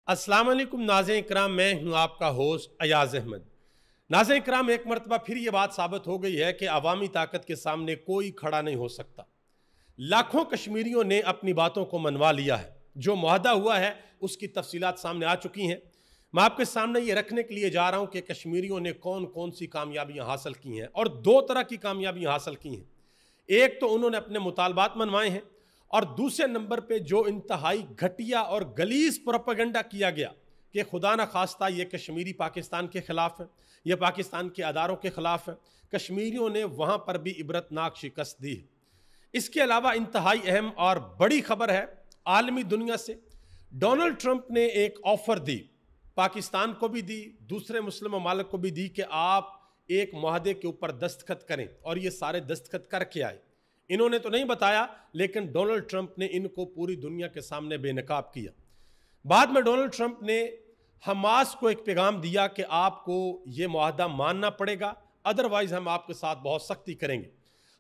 अस्सलाम वालेकुम नाज़रीन इकराम, मैं हूं आपका होस्ट अयाज अहमद। नाज़रीन इकराम, एक मरतबा फिर ये बात साबित हो गई है कि अवामी ताकत के सामने कोई खड़ा नहीं हो सकता। लाखों कश्मीरियों ने अपनी बातों को मनवा लिया है। जो मुआहदा हुआ है उसकी तफसीलात सामने आ चुकी हैं। मैं आपके सामने ये रखने के लिए जा रहा हूं कि कश्मीरियों ने कौन कौन सी कामयाबियां हासिल की हैं, और दो तरह की कामयाबियां हासिल की हैं। एक तो उन्होंने अपने मुतालबात मनवाए हैं, और दूसरे नंबर पे जो इंतहाई घटिया और गलीज प्रोपेगेंडा किया गया कि खुदा न खास्ता ये कश्मीरी पाकिस्तान के ख़िलाफ़ है, ये पाकिस्तान के अदारों के ख़िलाफ़ है, कश्मीरियों ने वहाँ पर भी इबरतनाक शिकस्त दी है। इसके अलावा इंतहाई अहम और बड़ी खबर है आलमी दुनिया से। डोनाल्ड ट्रंप ने एक ऑफ़र दी, पाकिस्तान को भी दी, दूसरे मुस्लिम ममालिक को भी दी कि आप एक मुआहदे के ऊपर दस्तखत करें, और ये सारे दस्तखत करके आए। इन्होंने तो नहीं बताया, लेकिन डोनाल्ड ट्रंप ने इनको पूरी दुनिया के सामने बेनकाब किया। बाद में डोनाल्ड ट्रंप ने हमास को एक पैगाम दिया कि आपको ये मुआहदा मानना पड़ेगा, अदरवाइज हम आपके साथ बहुत सख्ती करेंगे।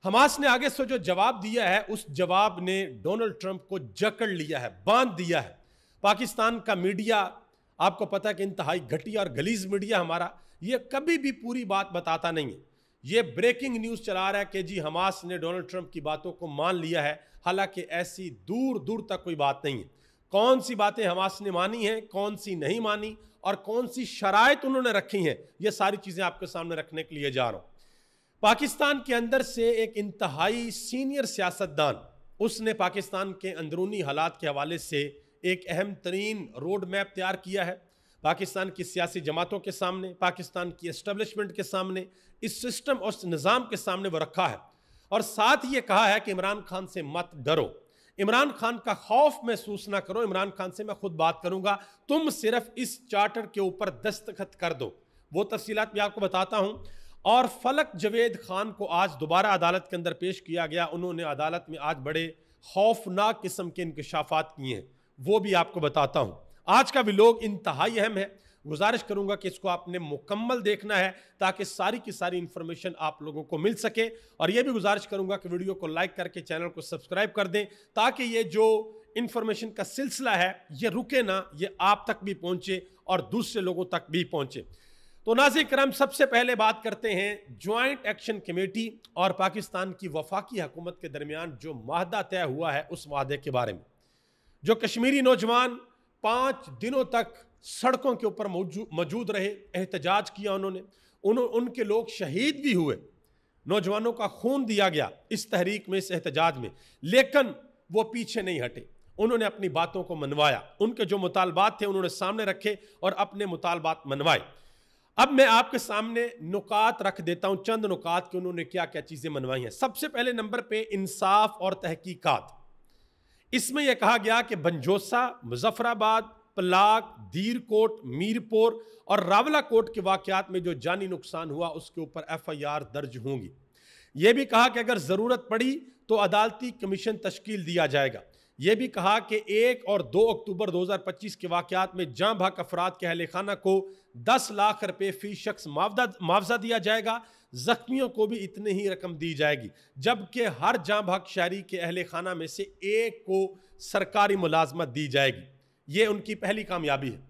हमास ने आगे से जो जवाब दिया है, उस जवाब ने डोनाल्ड ट्रंप को जकड़ लिया है, बांध दिया है। पाकिस्तान का मीडिया, आपको पता है कि इंतहाई घटिया और गलीज मीडिया हमारा, ये कभी भी पूरी बात बताता नहीं है। ये ब्रेकिंग न्यूज़ चला रहा है कि जी हमास ने डोनाल्ड ट्रंप की बातों को मान लिया है, हालांकि ऐसी दूर दूर तक कोई बात नहीं है। कौन सी बातें हमास ने मानी हैं, कौन सी नहीं मानी, और कौन सी शराइत उन्होंने रखी हैं, ये सारी चीज़ें आपके सामने रखने के लिए जा रहा हूँ। पाकिस्तान के अंदर से एक इंतहाई सीनियर सियासतदान, उसने पाकिस्तान के अंदरूनी हालात के हवाले से एक अहम तरीन रोड मैप तैयार किया है। पाकिस्तान की सियासी जमातों के सामने, पाकिस्तान की एस्टेब्लिशमेंट के सामने, इस सिस्टम और इस निज़ाम के सामने वो रखा है, और साथ ये कहा है कि इमरान खान से मत डरो, इमरान खान का खौफ महसूस ना करो, इमरान खान से मैं खुद बात करूंगा, तुम सिर्फ इस चार्टर के ऊपर दस्तखत कर दो। वो तफसीलात भी आपको बताता हूं। और फलक जवेद खान को आज दोबारा अदालत के अंदर पेश किया गया। उन्होंने अदालत में आज बड़े खौफनाक किस्म के इंकशाफात किए हैं, वो भी आपको बताता हूं। आज का व्लॉग इंतहाई अहम है, गुजारिश करूंगा कि इसको आपने मुकम्मल देखना है ताकि सारी की सारी इंफॉर्मेशन आप लोगों को मिल सके। और यह भी गुजारिश करूंगा कि वीडियो को लाइक करके चैनल को सब्सक्राइब कर दें, ताकि ये जो इंफॉर्मेशन का सिलसिला है ये रुके ना, ये आप तक भी पहुंचे और दूसरे लोगों तक भी पहुंचे। तो नाज़रीन करम, सबसे पहले बात करते हैं ज्वाइंट एक्शन कमेटी और पाकिस्तान की वफाकी हुकूमत के दरमियान जो मुआहदा तय हुआ है, उस मुआहदे के बारे में। जो कश्मीरी नौजवान 5 दिनों तक सड़कों के ऊपर मौजूद रहे, एहतजाज किया उन्होंने, उनके लोग शहीद भी हुए, नौजवानों का खून दिया गया इस तहरीक में, इस एहतजाज में, लेकिन वो पीछे नहीं हटे। उन्होंने अपनी बातों को मनवाया, उनके जो मुतालबात थे उन्होंने सामने रखे और अपने मुतालबात मनवाए। अब मैं आपके सामने नुकात रख देता हूं, चंद नुकात कि उन्होंने क्या क्या चीजें मनवाई हैं। सबसे पहले नंबर पे इंसाफ और तहकीकात। इसमें यह कहा गया कि बंजोसा, मुजफ्फराबाद, पलाक, दीरकोट, मीरपुर और रावलाकोट के वाकयात में जो जानी नुकसान हुआ उसके ऊपर FIR दर्ज होंगी। यह भी कहा कि अगर ज़रूरत पड़ी तो अदालती कमीशन तश्कील दिया जाएगा। यह भी कहा कि 1 और 2 अक्टूबर 2025 के वाकयात में जाँ भाग अफराद के अहले खाना को 10 लाख रुपये फी शख्स मुआवजा दिया जाएगा, जख्मियों को भी इतनी ही रकम दी जाएगी, जबकि हर जाँ भाग शहरी के अहले खाना में से एक को सरकारी मुलाजमत दी जाएगी। ये उनकी पहली कामयाबी है।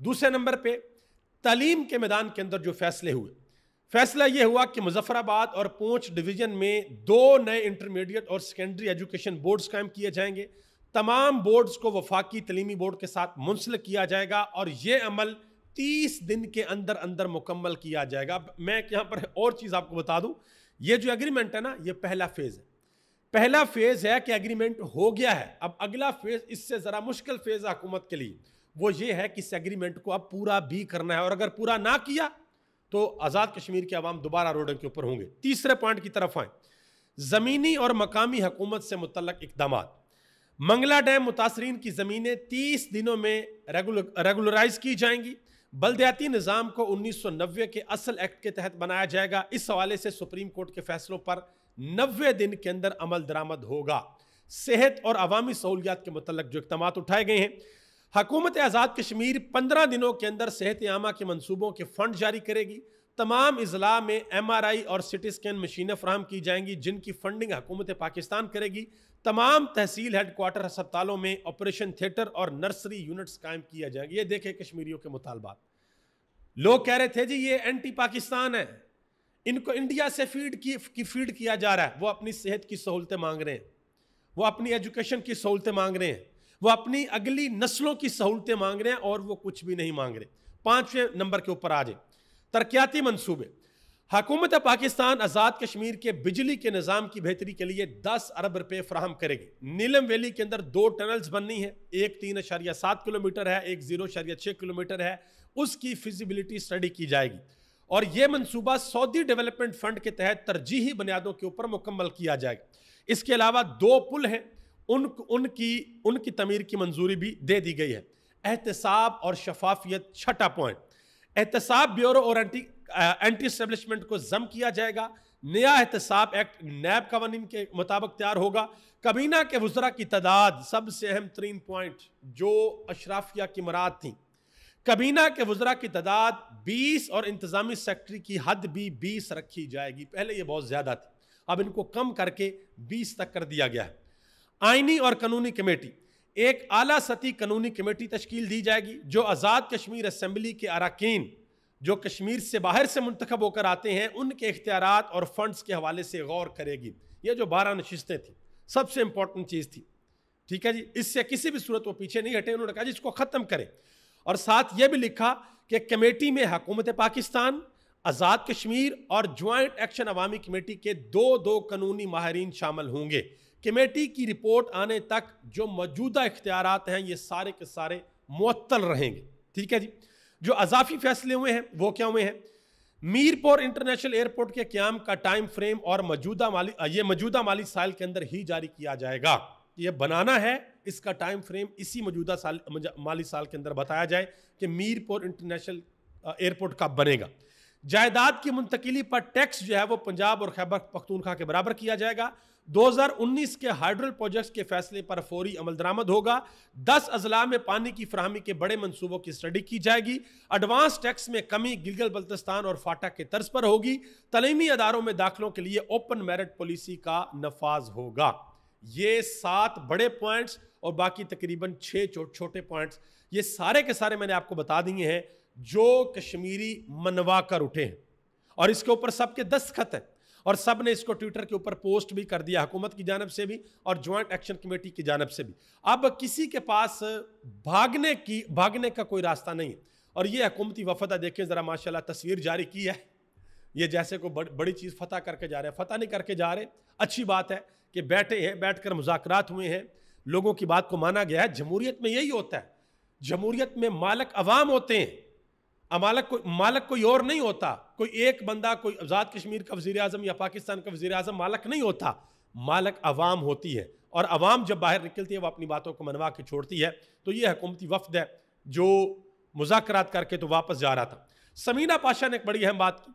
दूसरे नंबर पे तालीम के मैदान के अंदर जो फैसले हुए, फैसला यह हुआ कि मुजफ्फराबाद और पूंछ डिवीजन में 2 नए इंटरमीडिएट और सेकेंडरी एजुकेशन बोर्ड्स कायम किए जाएंगे। तमाम बोर्ड्स को वफाकी तलीमी बोर्ड के साथ मुंसलिक किया जाएगा और यह अमल 30 दिन के अंदर अंदर मुकम्मल किया जाएगा। मैं यहाँ पर और चीज़ आपको बता दूँ, ये जो एग्रीमेंट है ना, ये पहला फेज़ है। पहला फेज़ है कि एग्रीमेंट हो गया है। अब अगला फेज़ इससे ज़रा मुश्किल फेज़ है हुकूमत के लिए, वो ये है कि इस एग्रीमेंट को अब पूरा भी करना है, और अगर पूरा ना किया तो आज़ाद कश्मीर के अवाम दोबारा रोडों के ऊपर होंगे। तीसरे पॉइंट की तरफ आए, ज़मीनी और मकामी हुकूमत से मुतल्लक इक़दामात। मंगला डैम मुतासरीन की ज़मीनें 30 दिनों में रेगुलराइज की जाएंगी। बल्दियाती निज़ाम को 1990 के असल एक्ट के तहत बनाया जाएगा। इस हवाले से सुप्रीम कोर्ट के फैसलों पर 90 दिन के अंदर अमल दरामद होगा। सेहत और अवामी सहूलियात के मुतल्लक जो इक़दामात उठाए गए हैं, हुकूमत आज़ाद कश्मीर 15 दिनों के अंदर सेहत आमा के मनसूबों के फंड जारी करेगी। तमाम अजला में MRI और CT स्कैन मशीनें फराहम की जाएंगी जिनकी फंडिंग हुकूमत पाकिस्तान करेगी। तमाम तहसील हेडक्वार्टर अस्पतालों में ऑपरेशन थिएटर और नर्सरी यूनिट्स कायम किया जाएगा। ये देखें कश्मीरियों के मुतालबात। लोग कह रहे थे जी ये एंटी पाकिस्तान है, इनको इंडिया से फीड किया जा रहा है। वो अपनी सेहत की सहूलतें मांग रहे हैं, वो अपनी एजुकेशन की सहूलतें मांग रहे हैं, वो अपनी अगली नस्लों की सहूलतें मांग रहे हैं, और वो कुछ भी नहीं मांग रहे। 5वें नंबर के ऊपर आ जाए, तरक्याती मंसूबे। हुकूमत पाकिस्तान आज़ाद कश्मीर के बिजली के निज़ाम की बेहतरी के लिए 10 अरब रुपए फराहम करेगी। नीलम वैली के अंदर 2 टनल्स बननी है, एक 3.7 किलोमीटर है, एक 0.6 किलोमीटर है। उसकी फिजिबिलिटी स्टडी की जाएगी और यह मंसूबा सऊदी डेवलपमेंट फंड के तहत तरजीही बुनियादों के ऊपर मुकम्मल किया जाएगा। इसके अलावा 2 पुल हैं, उनकी तमीर की मंजूरी भी दे दी गई है। एहतसाब और शफाफियत, 6ठा पॉइंट। एहतसाब ब्यूरो और एंटी एस्टेब्लिशमेंट को जम किया जाएगा। नया एहतसाब एक्ट नैब कवानीन के मुताबिक तैयार होगा। कबीना के वज़रा की तादाद, सबसे अहम तरीन पॉइंट जो अशराफिया की मुराद थी, कबीना के वज़रा की तादाद 20 और इंतजामी सेक्रेटरी की हद भी 20 रखी जाएगी। पहले ये बहुत ज्यादा थी, अब इनको कम करके 20 तक कर दिया गया है। आईनी और कानूनी कमेटी, एक आला सतही कानूनी कमेटी तश्कील दी जाएगी जो आज़ाद कश्मीर असेंबली के अरकान जो कश्मीर से बाहर से मुंतखब होकर आते हैं उनके इख्तियारात और फंड्स के हवाले से गौर करेगी। ये जो 12 नशिस्तें थी सबसे इंपॉर्टेंट चीज़ थी, ठीक है जी, इससे किसी भी सूरत वो पीछे नहीं हटे। उन्होंने कहा जी इसको ख़त्म करें, और साथ ये भी लिखा कि कमेटी में हुकूमत पाकिस्तान, आज़ाद कश्मीर और ज्वाइंट एक्शन अवामी कमेटी के 2 कानूनी माहिरीन शामिल होंगे। कमेटी की रिपोर्ट आने तक जो मौजूदा इख्तियारात हैं ये सारे के सारे मुअत्तल रहेंगे, ठीक है जी। जो अजाफी फैसले हुए हैं वो क्या हुए हैं? मीरपुर इंटरनेशनल एयरपोर्ट के क़याम का टाइम फ्रेम और मौजूदा माली साल के अंदर ही जारी किया जाएगा। ये बनाना है, इसका टाइम फ्रेम इसी मौजूदा माली साल के अंदर बताया जाए कि मीरपुर इंटरनेशनल एयरपोर्ट कब बनेगा। जायदाद की मुंतकिली पर टैक्स जो है वो पंजाब और खैबर पख्तूनख्वा के बराबर किया जाएगा। 2019 के हाइड्रल प्रोजेक्ट्स के फैसले पर फौरी अमल दरामद होगा। 10 अजला में पानी की फराहमी के बड़े मंसूबों की स्टडी की जाएगी। एडवांस टैक्स में कमी गिलगित बल्तिस्तान और फाटा के तर्ज पर होगी। तलीमी अदारों में दाखिलों के लिए ओपन मेरिट पॉलिसी का नफाज होगा। ये 7 बड़े पॉइंट्स और बाकी तकरीबन 6 छोटे पॉइंट्स, ये सारे के सारे मैंने आपको बता दिए हैं जो कश्मीरी मनवा कर उठे हैं, और इसके ऊपर सबके दस्तखत हैं और सब ने इसको ट्विटर के ऊपर पोस्ट भी कर दिया, हुकूमत की जानब से भी और ज्वाइंट एक्शन कमेटी की जानब से भी। अब किसी के पास भागने का कोई रास्ता नहीं है। और ये हुकूमती वफद देखें ज़रा, माशाल्लाह तस्वीर जारी की है, ये जैसे कोई बड़ी चीज़ फतह करके जा रहे हैं। फतह नहीं करके जा रहे, अच्छी बात है कि बैठे हैं, बैठकर मुज़ाकरात हुए हैं, लोगों की बात को माना गया है। जमहूरियत में यही होता है, जमहूरियत में मालिक अवाम होते हैं, मालिक कोई और नहीं होता। कोई एक बंदा, कोई आज़ाद कश्मीर का वज़ीर आज़म या पाकिस्तान का वज़ीर आज़म मालिक नहीं होता, मालिक अवाम होती है। और अवाम जब बाहर निकलती है वो अपनी बातों को मनवा के छोड़ती है। तो ये हुकूमती वफद है जो मुज़ाकरात करके तो वापस जा रहा था। समीना पाशा ने एक बड़ी अहम बात की,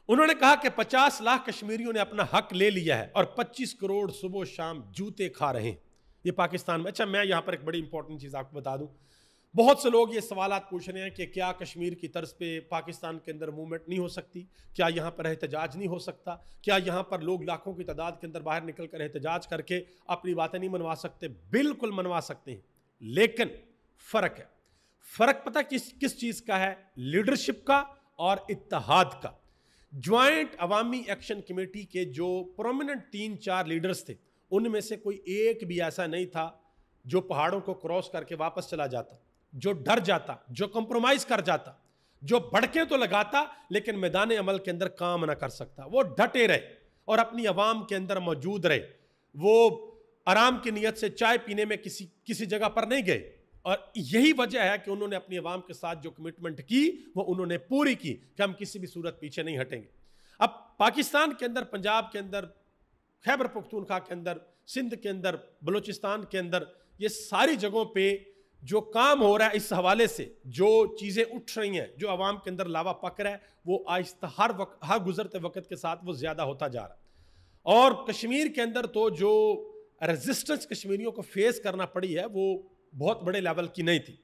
उन्होंने कहा कि 50 लाख कश्मीरियों ने अपना हक ले लिया है और 25 करोड़ सुबह शाम जूते खा रहे हैं। ये पाकिस्तान में। अच्छा, मैं यहाँ पर एक बड़ी इंपॉर्टेंट चीज़ आपको बता दूँ। बहुत से लोग ये सवालात पूछ रहे हैं कि क्या कश्मीर की तर्ज पे पाकिस्तान के अंदर मूवमेंट नहीं हो सकती, क्या यहाँ पर एहतजाज नहीं हो सकता, क्या यहाँ पर लोग लाखों की तादाद के अंदर बाहर निकल कर एहतजाज करके अपनी बातें नहीं मनवा सकते? बिल्कुल मनवा सकते हैं, लेकिन फ़र्क है। फ़र्क पता किस चीज़ का है? लीडरशिप का और इत्तेहाद का। ज्वाइंट अवामी एक्शन कमेटी के जो प्रोमिनेंट 3-4 लीडर्स थे, उनमें से कोई एक भी ऐसा नहीं था जो पहाड़ों को क्रॉस करके वापस चला जाता, जो डर जाता, जो कंप्रोमाइज कर जाता, जो भड़के तो लगाता लेकिन मैदान अमल के अंदर काम ना कर सकता। वो डटे रहे और अपनी आवाम के अंदर मौजूद रहे। वो आराम की नीयत से चाय पीने में किसी जगह पर नहीं गए, और यही वजह है कि उन्होंने अपनी आवाम के साथ जो कमिटमेंट की वो उन्होंने पूरी की कि हम किसी भी सूरत पीछे नहीं हटेंगे। अब पाकिस्तान के अंदर, पंजाब के अंदर, खैबर पख्तूनख्वा के अंदर, सिंध के अंदर, बलूचिस्तान के अंदर, ये सारी जगहों पे जो काम हो रहा है, इस हवाले से जो चीज़ें उठ रही हैं, जो आवाम के अंदर लावा पक रहा है, वो आहिस्ता हर गुजरते वक्त के साथ वो ज़्यादा होता जा रहा है। और कश्मीर के अंदर तो जो रेजिस्टेंस कश्मीरियों को फेस करना पड़ी है वो बहुत बड़े लेवल की नहीं थी।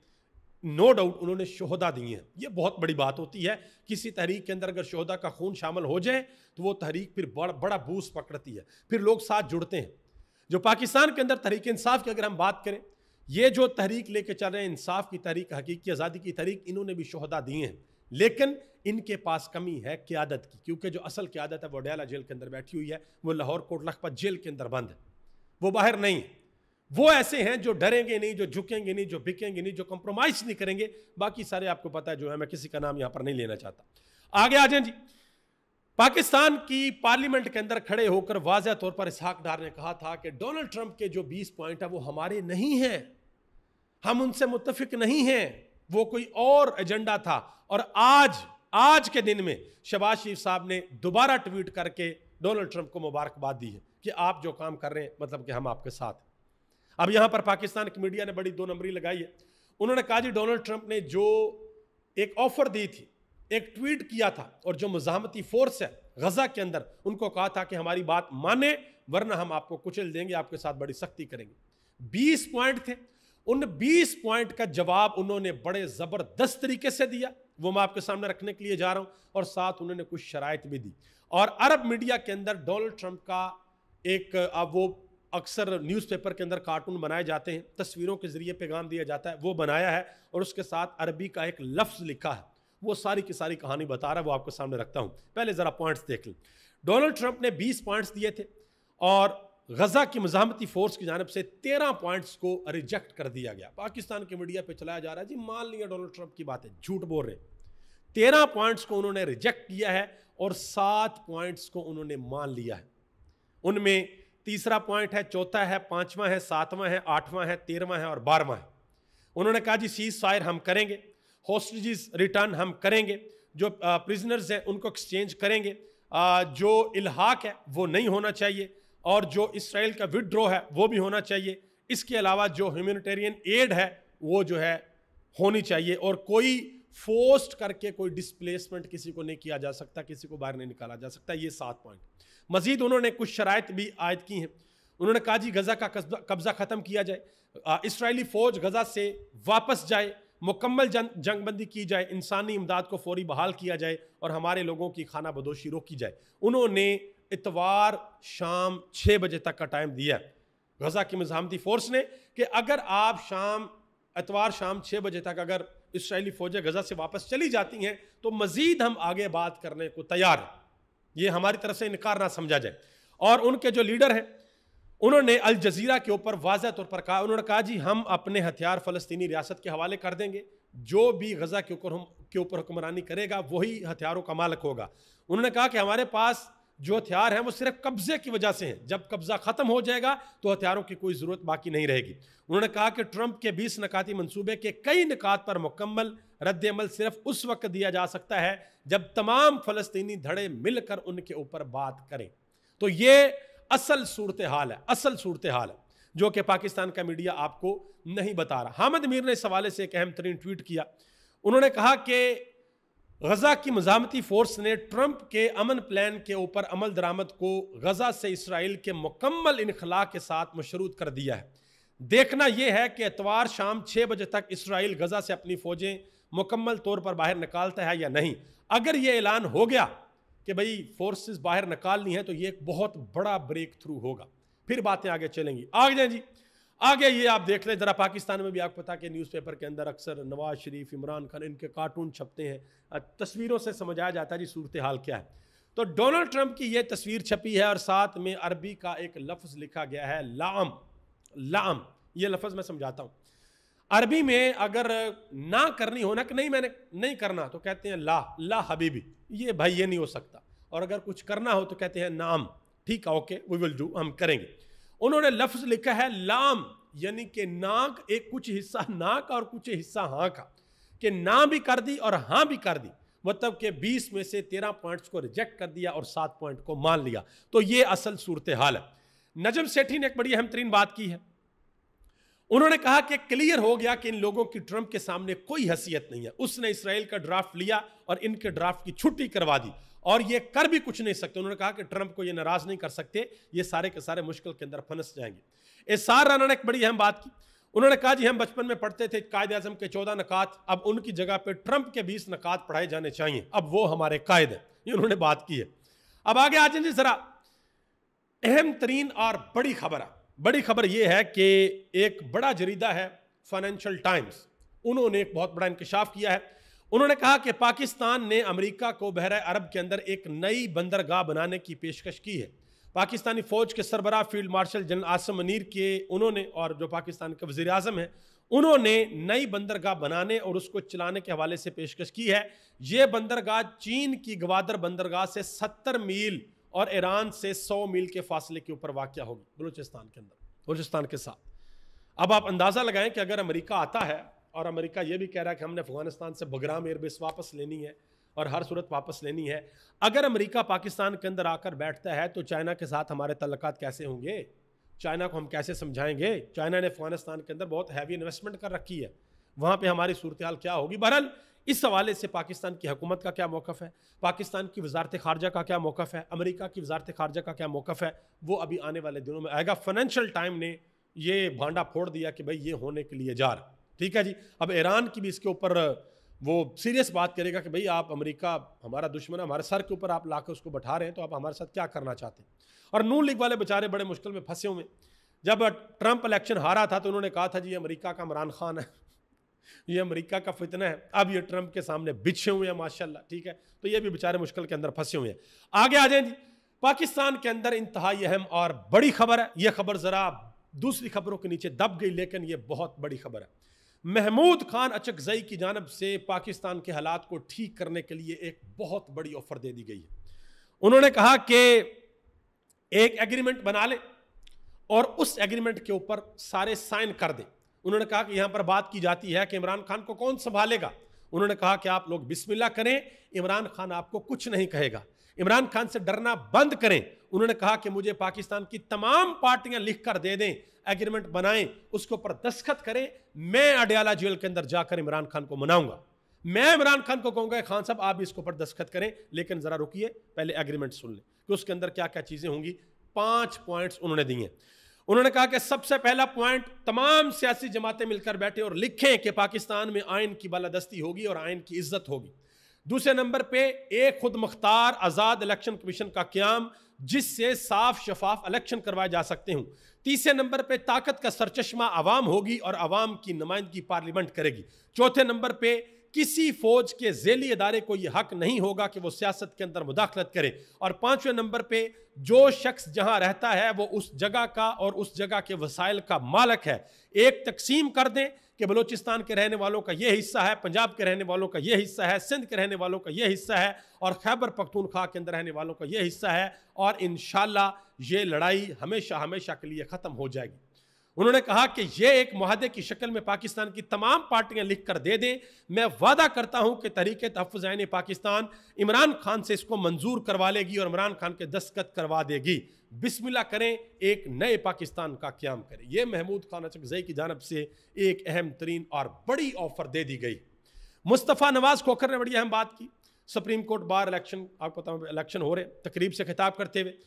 नो डाउट उन्होंने शोहदा दिए हैं, ये बहुत बड़ी बात होती है। किसी तहरीक के अंदर अगर शोहदा का खून शामिल हो जाए तो वो तहरीक फिर बड़ा बूस्ट पकड़ती है, फिर लोग साथ जुड़ते हैं। جو پاکستان کے اندر تحریک انصاف کی اگر ہم بات کریں، یہ جو تحریک لے کے چل رہے ہیں، انصاف کی تحریک، حقیقی آزادی کی تحریک، انہوں نے بھی شہداء دیے ہیں، لیکن ان کے پاس کمی ہے قیادت کی، کیونکہ جو اصل قیادت ہے وہ ڈیالہ جیل کے اندر بیٹھی ہوئی ہے، وہ لاہور کوٹ لکھپت جیل کے اندر بند ہے، وہ باہر نہیں ہے۔ وہ ایسے ہیں جو ڈریں گے نہیں، جو جھکیں گے نہیں، جو بکیں گے نہیں، جو کمپرومائز نہیں کریں گے، باقی سارے آپ کو پتہ ہے جو ہے، میں کسی کا نام یہاں پر نہیں لینا چاہتا۔ آگے آ جائیں جی۔ پاکستان کی پارلیمنٹ کے اندر کھڑے ہو کر واضح طور پر اسحاق ڈار نے کہا تھا کہ ڈونلڈ ٹرمپ کے جو 20 پوائنٹ ہیں وہ ہمارے نہیں ہیں، ہم ان سے متفق نہیں ہیں، وہ کوئی اور ایجنڈا تھا۔ اور آج کے دن میں شہباز شریف صاحب نے دوبارہ ٹویٹ کر کے ڈونلڈ ٹرمپ کو مبارکباد دی ہے کہ آپ جو کام کر رہے ہیں، مطلب کہ ہم آپ کے ساتھ ہیں۔ اب یہاں پر پاکستان کی میڈیا نے بڑی 2 نمبری لگائی ہے۔ انہوں نے کہا جی ڈونلڈ ٹرمپ نے جو ایک آفر دی تھی، ایک ٹویٹ کیا تھا، اور جو مزاحمتی فورس ہے غزہ کے اندر، ان کو کہا تھا کہ ہماری بات مانیں ورنہ ہم آپ کو کچل دیں گے، آپ کے ساتھ بڑی سختی کریں گے۔ 20 پوائنٹ تھے، ان 20 پوائنٹ کا جواب انہوں نے بڑے زبردست طریقے سے دیا، وہ میں آپ کے سامنے رکھنے کے لیے جا رہا ہوں، اور ساتھ انہوں نے کچھ شرائط بھی دی۔ اور عرب میڈیا کے اندر ڈونلڈ ٹرمپ کا ایک وہ اکثر نیوز پیپر کے اندر کارٹون بنائے جاتے ہیں، تصویروں کے ذریعے پیغام دیا جاتا ہے، وہ بنایا ہے، اور اس کے ساتھ عربی کا ایک لفظ لکھا ہے، وہ ساری کی ساری کہانی بتا رہا ہے، وہ آپ کے سامنے رکھتا ہوں۔ پہلے ذرا پوائنٹس دیکھ لیں۔ ڈونلڈ ٹرمپ نے 20 پوائنٹس دیے تھے، اور غزہ کی مزاحمتی فورس کی جانب سے 13 پوائنٹس کو ریجیکٹ کر دیا گیا۔ پاکستان کی میڈیا پہ چلایا جا رہا ہے جی مان لیا ڈونلڈ ٹرمپ کی باتیں، جھوٹ بول رہے ہیں۔ 13 پوائنٹس کو انہوں نے ریجیکٹ کیا ہے، اور 7 پوائنٹس کو انہوں نے مان لیا ہے۔ ان میں تیسرا پوائنٹ ہے، چوتھا ہے، 5واں ہے، 7واں ہے، 8واں ہے، 13واں ہے اور 12واں ہے۔ انہوں نے کہا جی سیز فائر ہم کریں گے، ہوسٹیجز ریٹرن ہم کریں گے، جو پریزنرز ہیں ان کو ایکسچینج کریں گے، جو الحاق ہے وہ نہیں ہونا چاہیے، اور جو اسرائیل کا وڈرو ہے وہ بھی ہونا چاہیے۔ اس کے علاوہ جو ہیومینیٹیرین ایڈ ہے وہ جو ہے ہونی چاہیے، اور کوئی فورسڈ کر کے کوئی ڈسپلیسمنٹ کسی کو نہیں کیا جا سکتا، کسی کو باہر نہیں نکالا جا سکتا۔ یہ 7 پوائنٹ۔ مزید انہوں نے کچھ شرائط بھی عائد کی ہیں۔ انہوں نے کہا جی غزہ کا قبضہ ختم کیا جائے، اسرائیلی فوج غزہ سے واپس جائے، مکمل جنگ بندی کی جائے، انسانی امداد کو فوری بحال کیا جائے، اور ہمارے لوگوں کی خانہ بدوشی روکی جائے۔ انہوں نے اتوار شام 6 بجے تک کا ٹائم دیا غزہ کی مزاحمتی فورس نے کہ اگر آپ اتوار شام 6 بجے تک اگر اسرائیلی فوجیں غزہ سے واپس چلی جاتی ہیں تو مزید ہم آگے بات کرنے کو تیار ہیں، یہ ہماری طرف سے انکار نہ سمجھا جائے۔ اور ان کے جو لیڈر ہیں انہوں نے الجزیرہ کے اوپر واضح طور پر کہا، انہوں نے کہا جی ہم اپنے ہتھیار فلسطینی ریاست کے حوالے کر دیں گے، جو بھی غزہ کے اوپر حکمرانی کرے گا وہی ہتھیاروں کا مالک ہوگا۔ انہوں نے کہا کہ ہمارے پاس جو ہتھیار ہیں وہ صرف قبضے کی وجہ سے ہیں، جب قبضہ ختم ہو جائے گا تو ہتھیاروں کی کوئی ضرورت باقی نہیں رہے گی۔ انہوں نے کہا کہ ٹرمپ کے 20 نکاتی منصوبے کے کئی نکات پر مکمل رد عمل صرف اس وقت دیا جا سکتا ہے جب تمام فلسطینی دھڑے مل کر ان کے اوپر بات کریں۔ تو یہ اصل صورتحال ہے جو کہ پاکستان کا میڈیا آپ کو نہیں بتا رہا۔ حامد میر نے اس حوالے سے ایک اہم ترین ٹویٹ کیا۔ انہوں نے کہا کہ غزہ کی مزاحمتی فورس نے ٹرمپ کے امن پلان کے اوپر عمل درآمد کو غزہ سے اسرائیل کے مکمل انخلاء کے ساتھ مشروط کر دیا ہے۔ دیکھنا یہ ہے کہ اتوار شام 6 بجے تک اسرائیل غزہ سے اپنی فوجیں مکمل طور پر باہر نکالتا ہے یا نہیں۔ اگر یہ اعلان ہو گیا کہ بھئی فورسز باہر نکالنی ہے تو یہ ایک بہت بڑا بریک تھرو ہوگا، پھر باتیں آگے چلیں گی۔ آگے جائیں جی، آگے یہ آپ دیکھ لیں ذرا، پاکستان میں بھی آپ کو پتا کہ نیوز پیپر کے اندر اکثر نواز شریف، عمران خان، ان کے کارٹون چھپتے ہیں، تصویروں سے سمجھایا جاتا ہے جی صورتحال کیا ہے۔ تو ڈونلڈ ٹرمپ کی یہ تصویر چھپی ہے اور ساتھ میں عربی کا ایک لفظ لکھا گیا ہے لعم۔ یہ لفظ میں سمجھاتا ہوں۔ عربی میں اگر نہ کرنی ہونا کہ نہیں میں نے نہیں کرنا تو کہتے ہیں لا حبیبی، یہ بھائی یہ نہیں ہو سکتا، اور اگر کچھ کرنا ہو تو کہتے ہیں نعم، ٹھیک ہے اوکے وی ول ڈو، ہم کریں گے۔ انہوں نے لفظ لکھا ہے لام، یعنی کہ ناک، ایک کچھ حصہ ناک اور کچھ حصہ ہاں کا، کہ نہ بھی کر دی اور ہاں بھی کر دی، مطلب کہ 20 میں سے 13 پوائنٹس کو ریجیکٹ کر دیا اور 7 پوائنٹ کو مان لیا۔ تو یہ اصل صورتحال ہے۔ نجم سیٹھی نے ایک بڑی اہم ترین بات کی ہے۔ انہوں نے کہا کہ کلیئر ہو گیا کہ ان لوگوں کی ٹرمپ کے سامنے کوئی حیثیت نہیں ہے، اس نے اسرائیل کا ڈرافٹ لیا اور ان کے ڈرافٹ کی چھٹی کروا دی، اور یہ کر بھی کچھ نہیں سکتے۔ انہوں نے کہا کہ ٹرمپ کو یہ ناراض نہیں کر سکتے، یہ سارے کے سارے مشکل کے اندر پھنس جائیں گے۔ اسحاق رانا نے ایک بڑی اہم بات کی۔ انہوں نے کہا جی ہم بچپن میں پڑھتے تھے قائد اعظم کے 14 نکات، اب ان کی جگہ پہ ٹرمپ کے 20 نکات پڑھائے جانے چاہیے، اب وہ ہمارے قائد ہیں، یہ انہوں نے بات کی ہے۔ اب آگے آ جائیں جی ذرا، اہم ترین اور بڑی خبر ہے बड़ी खबर यह है कि एक बड़ा जरीदा है फाइनेंशियल टाइम्स, उन्होंने एक बहुत बड़ा इंकशाफ किया है। उन्होंने कहा कि पाकिस्तान ने अमेरिका को बहरा अरब के अंदर एक नई बंदरगाह बनाने की पेशकश की है। पाकिस्तानी फौज के सरबराह field marshal general Asim Munir के उन्होंने, और जो पाकिस्तान के वज़ीर आज़म हैं, उन्होंने नई बंदरगाह बनाने और उसको चलाने के हवाले से पेशकश की है। ये बंदरगाह चीन की गवादर बंदरगाह से 70 मील और ईरान से 100 मील के फासले के ऊपर वाक़या होगी, बलूचिस्तान के अंदर, बलूचिस्तान के साथ। अब आप अंदाज़ा लगाएं कि अगर अमेरिका आता है, और अमेरिका ये भी कह रहा है कि हमने अफगानिस्तान से बगराम एयरबेस वापस लेनी है और हर सूरत वापस लेनी है, अगर अमेरिका पाकिस्तान के अंदर आकर बैठता है तो चाइना के साथ हमारे तल्लुकात कैसे होंगे? चाइना को हम कैसे समझाएंगे? चाइना ने अफगानिस्तान के अंदर बहुत हैवी इन्वेस्टमेंट कर रखी है, वहाँ पे हमारी सूरत हाल क्या होगी? बहरहाल इस हवाले से पाकिस्तान की हुकूमत का क्या मौक़िफ़ है, पाकिस्तान की वजारत ख़ारजा का क्या मौक़िफ़ है, अमेरिका की वजारत ख़ारजा का क्या मौक़िफ़ है, वो अभी आने वाले दिनों में आएगा। फाइनेंशियल टाइम ने ये भांडा फोड़ दिया कि भाई ये होने के लिए जा रहा, ठीक है जी। अब ईरान की भी इसके ऊपर वो सीरियस बात करेगा कि भाई आप, अमेरिका हमारा दुश्मन है, हमारे सर के ऊपर आप लाकर उसको बैठा रहे हैं, तो आप हमारे साथ क्या करना चाहते हैं? और नून लीग वाले बेचारे बड़े मुश्किल में फंसे हुए। जब ट्रंप इलेक्शन हारा था तो उन्होंने कहा था जी ये अमेरिका का इमरान खान है, ये अमेरिका का फितना है। अब ये ट्रंप के सामने बिछे हुए हैं माशाल्लाह, ठीक है। तो ये भी बेचारे मुश्किल के अंदर फंसे हुए हैं। आगे आ जाए जी, पाकिस्तान के अंदर इंतहाई अहम और बड़ी खबर है। यह खबर जरा दूसरी खबरों के नीचे दब गई, लेकिन यह बहुत बड़ी खबर है। महमूद खान अचकजई की जानब से पाकिस्तान के हालात को ठीक करने के लिए एक बहुत बड़ी ऑफर दे दी गई है। उन्होंने कहा कि एक एग्रीमेंट बना ले और उस एग्रीमेंट के ऊपर सारे साइन कर दें। उन्होंने कहा कि यहां पर बात की जाती है कि इमरान खान को कौन संभालेगा। उन्होंने कहा कि आप लोग बिस्मिल्लाह करें, इमरान खान आपको कुछ नहीं कहेगा, इमरान खान से डरना बंद करें। उन्होंने कहा कि मुझे पाकिस्तान की तमाम पार्टियां लिख कर दे दें, एग्रीमेंट बनाएं, उसके ऊपर दस्तखत करें, मैं अडयाला जेल के अंदर जाकर इमरान खान को मनाऊंगा। मैं इमरान खान को कहूंगा खान साहब आप भी इसके ऊपर दस्तखत करें, लेकिन जरा रुकिए, पहले एग्रीमेंट सुन लें कि उसके अंदर क्या क्या चीजें होंगी। 5 पॉइंट्स उन्होंने दिए। उन्होंने कहा कि सबसे पहला पॉइंट, तमाम सियासी जमातें मिलकर बैठे और लिखें कि पाकिस्तान में आइन की बालादस्ती होगी और आइन की इज्जत होगी। दूसरे नंबर पे एक खुद मुख्तार आज़ाद इलेक्शन कमीशन का क़याम, जिससे साफ शफाफ इलेक्शन करवाए जा सकते हों। तीसरे नंबर पे ताकत का सरचश्मा अवाम होगी और अवाम की नुमाइंदगी पार्लियामेंट करेगी। चौथे नंबर पे किसी फौज के झेली इदारे को यह हक नहीं होगा कि वो सियासत के अंदर मुदाखलत करे। और पांचवें नंबर पे जो शख्स जहां रहता है वो उस जगह का और उस जगह के वसाइल का मालिक है। एक तकसीम कर दें कि बलूचिस्तान के रहने वालों का यह हिस्सा है, पंजाब के रहने वालों का यह हिस्सा है, सिंध के रहने वालों का यह हिस्सा है और खैबर पख्तूनख्वा के अंदर रहने वालों का यह हिस्सा है, और इंशाअल्लाह ये लड़ाई हमेशा हमेशा के लिए ख़त्म हो जाएगी। उन्होंने कहा कि यह एक मुआहदे की शक्ल में पाकिस्तान की तमाम पार्टियां लिख कर दे दें। मैं वादा करता हूं कि तहरीक तहफ़्फ़ुज़ ऐन पाकिस्तान इमरान खान से इसको मंजूर करवा लेगी और इमरान खान के दस्तखत करवा देगी। बिस्मिल्लाह करें, एक नए पाकिस्तान का क़याम करें। यह महमूद खान अचकजई की जानब से एक अहम तरीन और बड़ी ऑफर दे दी गई। मुस्तफ़ा नवाज खोखर ने बड़ी अहम बात की। सुप्रीम कोर्ट बार इलेक्शन, आपको पता है इलेक्शन हो रहे, तकरीब से खिताब करते हुए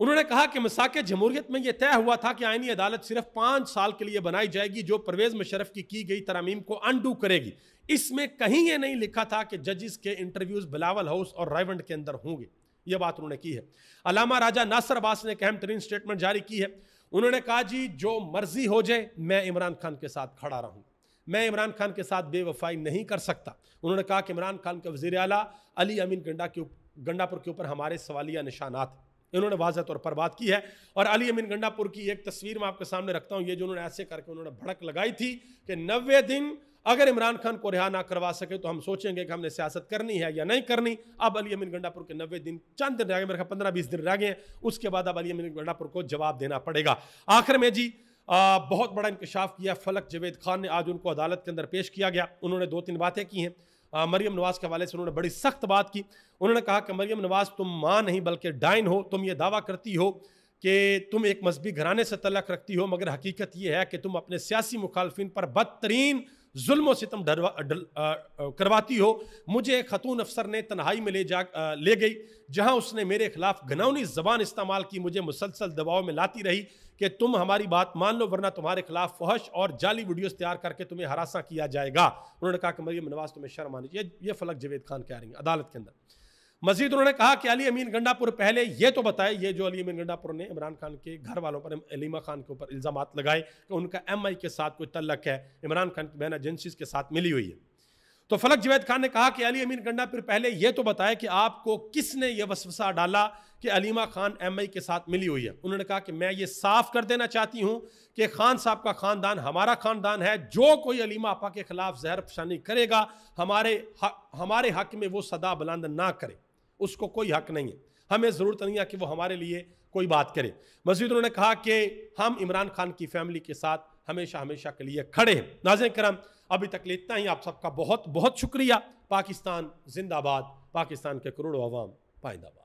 उन्होंने कहा कि मसाके जमहूरियत में यह तय हुआ था कि आईनी अदालत सिर्फ 5 साल के लिए बनाई जाएगी, जो परवेज मुशर्रफ की गई तरमीम को अनडू करेगी। इसमें कहीं यह नहीं लिखा था कि जजेस के इंटरव्यूज बिलावल हाउस और रायवंड के अंदर होंगे। यह बात उन्होंने की है। अलामा राजा नासिर अब्बास ने एक अहम तरीन स्टेटमेंट जारी की है। उन्होंने कहा जी जो मर्जी हो जाए, मैं इमरान खान के साथ खड़ा रहूँ, मैं इमरान खान के साथ बेवफाई नहीं कर सकता। उन्होंने कहा कि इमरान खान के वज़ीर आला अली अमीन गंडापुर के ऊपर हमारे सवालिया निशानात, इन्होंने वाज़ह तौर पर बात की है। और अली अमीन गंडापुर की एक तस्वीर मैं आपके सामने रखता हूं। ये जो उन्होंने ऐसे करके उन्होंने भड़क लगाई थी कि 90 दिन अगर इमरान खान को रिहा ना करवा सके तो हम सोचेंगे कि हमने सियासत करनी है या नहीं करनी। अब अली अमीन गंडापुर के 90 दिन, चंद दिन रह गए, मेरे 15-20 दिन रह गए, उसके बाद अब अली अमीन गंडापुर को जवाब देना पड़ेगा। आखिर में जी बहुत बड़ा इंकशाफ किया। फलक जावेद खान ने आज उनको अदालत के अंदर पेश किया गया। उन्होंने 2-3 बातें की हैं। मरियम नवाज के हवाले से उन्होंने बड़ी सख्त बात की। उन्होंने कहा कि मरियम नवाज तुम माँ नहीं बल्कि डाइन हो। तुम ये दावा करती हो कि तुम एक मजहबी घराने से तल्लुक़ रखती हो, मगर हकीकत ये है कि तुम अपने सियासी मुखालफिन पर बदतरीन जुल्म व सितम करवाती हो। मुझे एक खतून अफसर ने तन्हाई में ले गई, जहां उसने मेरे खिलाफ घिनौनी ज़बान इस्तेमाल की, मुझे मुसलसल दबाव में लाती रही कि तुम हमारी बात मान लो वरना तुम्हारे खिलाफ फहश और जाली वीडियोस तैयार करके तुम्हें हरासा किया जाएगा। उन्होंने कहा कि मरियम नवाज तुम्हें शर्म आनी चाहिए। ये फलक जावेद खान कह रही हैं अदालत के अंदर। مزید انہوں نے کہا کہ علی امین گنڈاپور پہلے یہ تو بتائے، یہ جو علی امین گنڈاپور نے عمران خان کے گھر والوں پر، علیمہ خان کے اوپر الزامات لگائے کہ ان کا ایم آئی کے ساتھ کوئی تعلق ہے، عمران خان کی بہن ایجنسیز کے ساتھ ملی ہوئی ہے، تو فلک جوید خان نے کہا کہ علی امین گنڈاپور پہلے یہ تو بتائے کہ آپ کو کس نے یہ وسوسہ ڈالا کہ علیمہ خان ایم آئی کے ساتھ ملی ہوئی ہے۔ انہوں نے کہا کہ میں یہ صاف کر دینا چاہتی ہوں کہ خان صاحب کا خاندان ہمارا خاندان ہے، جو کوئی علیمہ آپا کے خلاف زہر فشانی کرے گا ہمارے حق میں وہ صدا بلند نہ کرے، اس کو کوئی حق نہیں ہے، ہمیں ضرورت نہیں ہے کہ وہ ہمارے لیے کوئی بات کرے۔ مزید انہوں نے کہا کہ ہم عمران خان کی فیملی کے ساتھ ہمیشہ کے لیے کھڑے ہیں۔ ناظرین کرام، ابھی تک اتنا ہی، آپ سب کا بہت بہت شکریہ۔ پاکستان زندہ باد، پاکستان کے کروڑوں عوام پائندہ باد۔